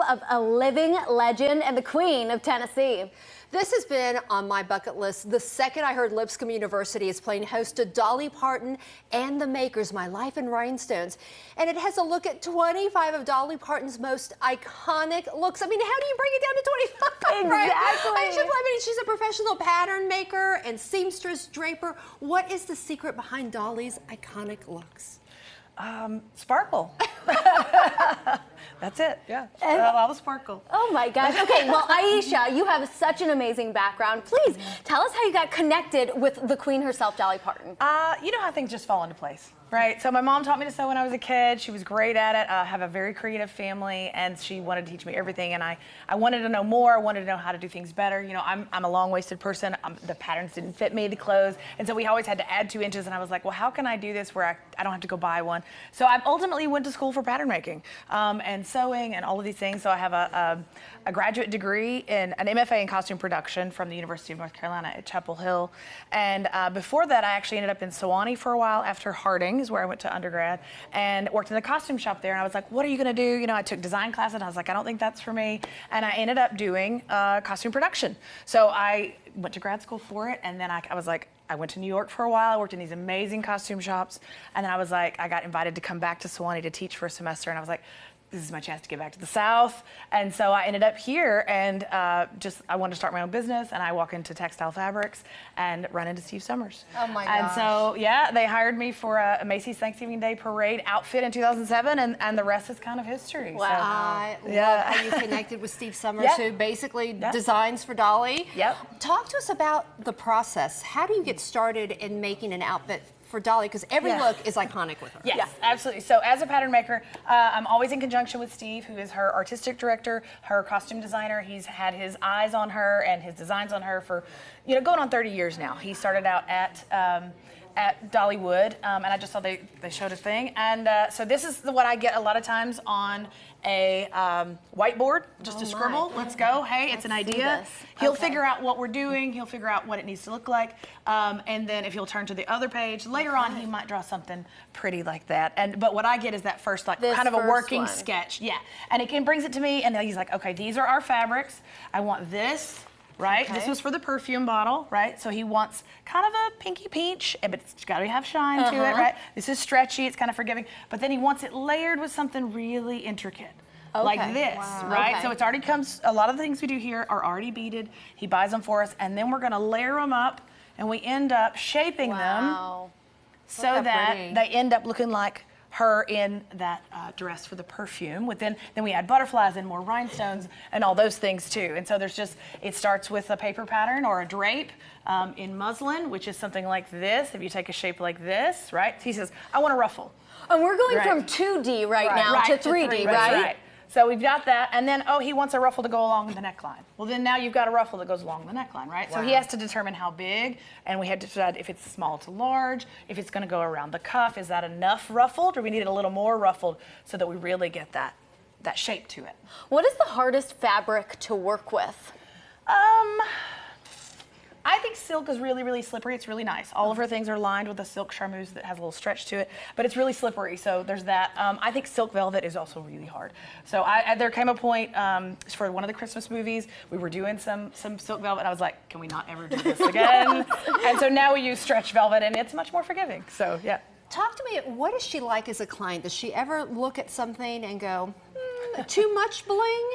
of a living legend and the Queen of Tennessee. This has been on my bucket list the second I heard Lipscomb University is playing host to Dolly Parton and the Makers, My Life in Rhinestones. And it has a look at 25 of Dolly Parton's most iconic looks. I mean, how do you bring it down to 25? Exactly. Right? I mean, she's a professional pattern maker and seamstress draper. What is the secret behind Dolly's iconic looks? Sparkle. That's it, yeah. All the sparkle. Oh my gosh. Okay, well, Aisha, you have such an amazing background. Please tell us how you got connected with the Queen herself, Dolly Parton. You know how things just fall into place, right? So my mom taught me to sew when I was a kid. She was great at it. I have a very creative family, and she wanted to teach me everything, and I wanted to know more. I wanted to know how to do things better. You know, I'm a long-waisted person. The patterns didn't fit me, the clothes, and so we always had to add 2 inches, and I was like, well, how can I do this where I don't have to go buy one? So I ultimately went to school for pattern making and sewing and all of these things. So I have a graduate degree in an MFA in costume production from the University of North Carolina at Chapel Hill. And before that, I actually ended up in Sewanee for a while after Harding is where I went to undergrad and worked in the costume shop there. And I was like, what are you going to do? You know, I took design classes and I was like, I don't think that's for me. And I ended up doing costume production. So I went to grad school for it. And then I was like, I went to New York for a while. I worked in these amazing costume shops. And then I was like, I got invited to come back to Sewanee to teach for a semester. And I was like, this is my chance to get back to the South. And so I ended up here and I wanted to start my own business, and I walk into textile fabrics and run into Steve Summers. Oh my gosh. And so, yeah, they hired me for a Macy's Thanksgiving Day Parade outfit in 2007, and the rest is kind of history. Wow. So, I love how you connected with Steve Summers, who basically designs for Dolly. Yep. Talk to us about the process. How do you get started in making an outfit for Dolly? Because every look is iconic with her. Yes, absolutely. So as a pattern maker, I'm always in conjunction with Steve, who is her artistic director, her costume designer. He's had his eyes on her and his designs on her for, you know, going on 30 years now. He started out at Dollywood, and I just saw they showed a thing. And so this is what I get a lot of times on a whiteboard, just a scribble. Let's go. Hey, it's an idea. He'll figure out what we're doing. He'll figure out what it needs to look like. And then if you'll turn to the other page, later on he might draw something pretty like that. But what I get is that first, like, kind of a working sketch. Yeah. And it brings it to me, and he's like, okay, these are our fabrics. I want this. Right, this was for the perfume bottle, right? So he wants kind of a pinky peach, but it's got to have shine to it, right? This is stretchy, it's kind of forgiving, but then he wants it layered with something really intricate, like this, right? So it's already comes. A lot of the things we do here are already beaded. He buys them for us, and then we're going to layer them up, and we end up shaping them so that they end up looking like her in that dress for the perfume. Then we add butterflies and more rhinestones and all those things too. And so it starts with a paper pattern or a drape in muslin, which is something like this. If you take a shape like this, right? He says, I want a ruffle. And we're going from 2D right now to 3D, right? So we've got that, and then, he wants a ruffle to go along the neckline. Well, then now you've got a ruffle that goes along the neckline, right? So he has to determine how big, and we had to decide if it's small to large, if it's gonna go around the cuff. Is that enough ruffled, or we need it a little more ruffled so that we really get that shape to it? What is the hardest fabric to work with? I think silk is really, really slippery. It's really nice. All of her things are lined with a silk charmeuse that has a little stretch to it, but it's really slippery, so there's that. I think silk velvet is also really hard. So there came a point for one of the Christmas movies, we were doing some silk velvet, and I was like, can we not ever do this again? And so now we use stretch velvet, and it's much more forgiving, so yeah. Talk to me, what is she like as a client? Does she ever look at something and go, too much bling?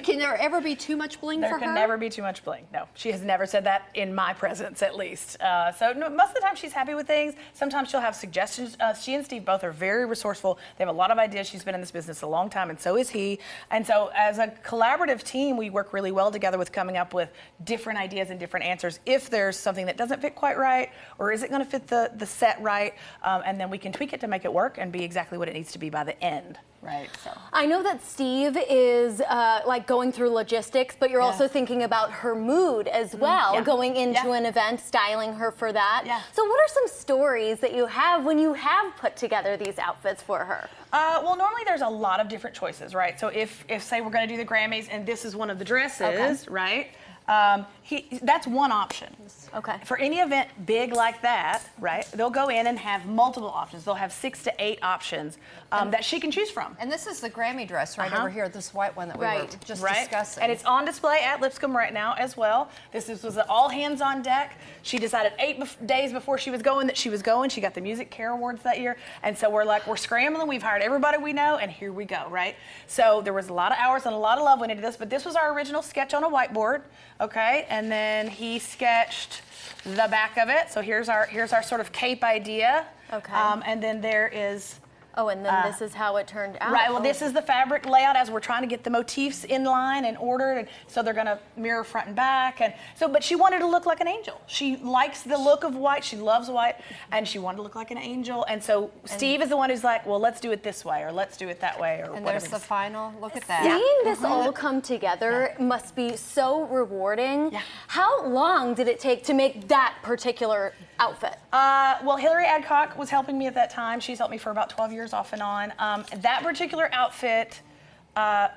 Can there ever be too much bling for her? There can never be too much bling. No, she has never said that in my presence, at least. So no, most of the time she's happy with things. Sometimes she'll have suggestions. She and Steve both are very resourceful. They have a lot of ideas. She's been in this business a long time, and so is he. And so as a collaborative team, we work really well together with coming up with different ideas and different answers. If there's something that doesn't fit quite right, or is it going to fit the set right, and then we can tweak it to make it work and be exactly what it needs to be by the end. Right. So I know that Steve is like going through logistics, but you're also thinking about her mood as well, going into an event, styling her for that. So what are some stories that you have when you have put together these outfits for her? Well, normally there's a lot of different choices, right? So if say we're going to do the Grammys and this is one of the dresses, right? That's one option. Okay. For any event big like that, right, they'll go in and have multiple options. They'll have 6 to 8 options that she can choose from. And this is the Grammy dress right over here, this white one that we were just discussing. And it's on display at Lipscomb right now as well. This was an all hands on deck. She decided 8 days before she was going that she was going. She got the Music Care Awards that year. And so we're scrambling. We've hired everybody we know, and here we go, right? So there was a lot of hours and a lot of love went into this, but this was our original sketch on a whiteboard, okay? And then he sketched the back of it. So here's our sort of cape idea. Okay. And then there is. Oh, and then this is how it turned out. Right, well, this is the fabric layout as we're trying to get the motifs in line and ordered, and so they're gonna mirror front and back, and so, but she wanted to look like an angel. She likes the look of white, she loves white, and she wanted to look like an angel, and so Steve is the one who's like, well, let's do it this way, or let's do it that way, or and whatever. there's the final, look at that. Seeing this all come together must be so rewarding. Yeah. How long did it take to make that particular outfit? Well, Hillary Adcock was helping me at that time. She's helped me for about 12 years off and on. That particular outfit,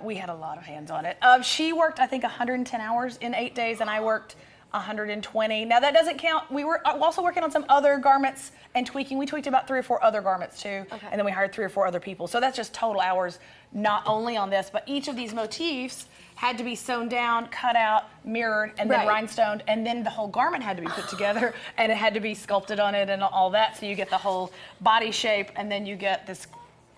we had a lot of hands on it. She worked, I think, 110 hours in 8 days, and I worked 120. Now, that doesn't count. We were also working on some other garments and tweaking. We tweaked about 3 or 4 other garments, too, and then we hired 3 or 4 other people. So that's just total hours, not only on this, but each of these motifs had to be sewn down, cut out, mirrored, and then rhinestoned, and then the whole garment had to be put together, and it had to be sculpted on it and all that, so you get the whole body shape, and then you get this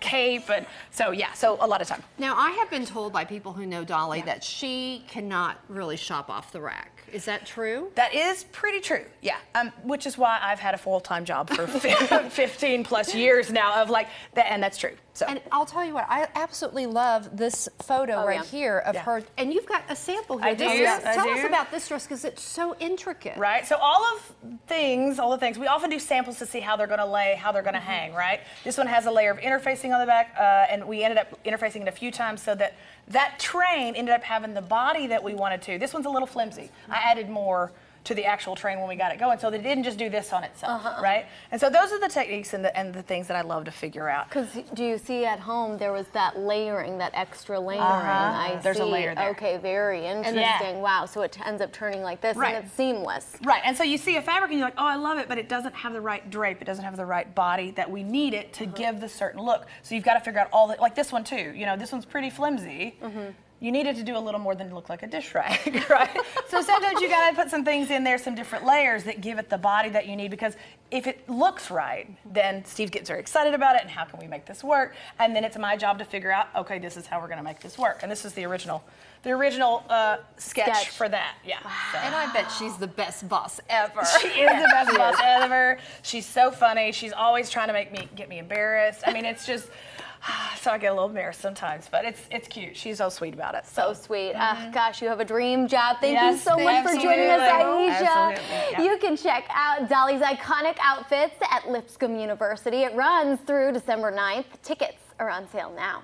cape, and so a lot of time. Now, I have been told by people who know Dolly that she cannot really shop off the rack. Is that true? That is pretty true, yeah. Which is why I've had a full-time job for 15 plus years now of like that, and that's true. So. And I'll tell you what, I absolutely love this photo here of her, and you've got a sample here. I do. Tell us about this dress because it's so intricate. Right. So all the things, we often do samples to see how they're going to lay, how they're going to hang. Right. This one has a layer of interfacing on the back, and we ended up interfacing it a few times so that train ended up having the body that we wanted to. This one's a little flimsy. I added more to the actual train when we got it going, so they didn't just do this on itself, right? And so those are the techniques and the things that I love to figure out. Because do you see at home there was that layering, that extra layering? There's a layer there. Okay, very interesting. Wow, so it ends up turning like this, and it's seamless. Right, and so you see a fabric and you're like, oh, I love it, but it doesn't have the right drape, it doesn't have the right body that we need it to give the certain look. So you've got to figure out all the, like this one too, you know, this one's pretty flimsy. You needed to do a little more than look like a dish rag, right? So sometimes you gotta put some things in there, some different layers that give it the body that you need, because if it looks right, then Steve gets very excited about it, and how can we make this work? And then it's my job to figure out, okay, this is how we're gonna make this work. And this is the original sketch for that, yeah. Wow. So. And I bet she's the best boss ever. She is the best boss ever. She's so funny. She's always trying to get me embarrassed. I mean, it's just, so I get a little embarrassed sometimes, but it's cute. She's so sweet about it. So sweet. Gosh, you have a dream job. Thank you so much for joining us, Aisha. Yeah. You can check out Dolly's iconic outfits at Lipscomb University. It runs through December 9th. Tickets are on sale now.